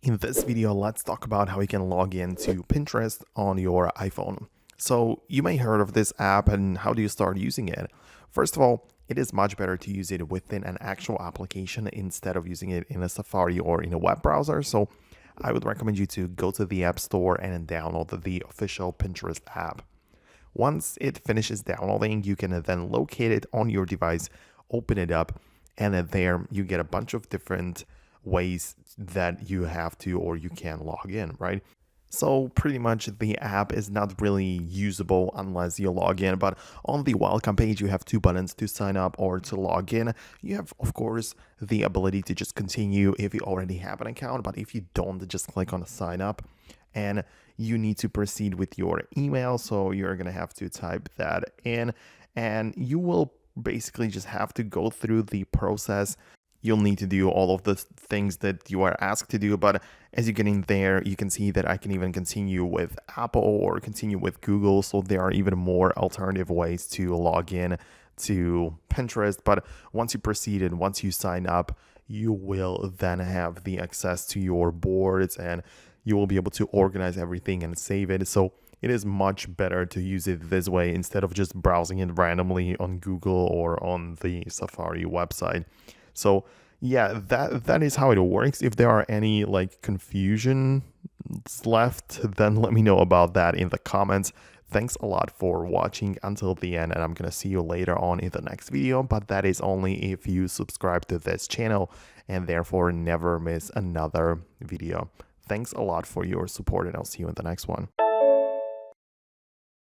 In this video, let's talk about how you can log into Pinterest on your iPhone. So you may heard of this app and how do you start using it? First of all, it is much better to use it within an actual application instead of using it in a Safari or in a web browser. So I would recommend you to go to the App Store and download the official Pinterest app. Once it finishes downloading, you can then locate it on your device, open it up, and then there you get a bunch of different ways that you have to or you can log in, right? So pretty much the app is not really usable unless you log in, but on the welcome page you have two buttons to sign up or to log in. You have, of course, the ability to just continue if you already have an account, but if you don't, just click on sign up and you need to proceed with your email. So you're going to have to type that in and you will basically just have to go through the process. You'll need to do all of the things that you are asked to do, but as you get in there, you can see that I can even continue with Apple or continue with Google. So there are even more alternative ways to log in to Pinterest. But once you proceed and once you sign up, you will then have the access to your boards and you will be able to organize everything and save it. So it is much better to use it this way instead of just browsing it randomly on Google or on the Safari website. So yeah, that is how it works. If there are any confusions left, then let me know about that in the comments. Thanks a lot for watching until the end, and I'm gonna see you later on in the next video, but that is only if you subscribe to this channel and therefore never miss another video. Thanks a lot for your support, and I'll see you in the next one.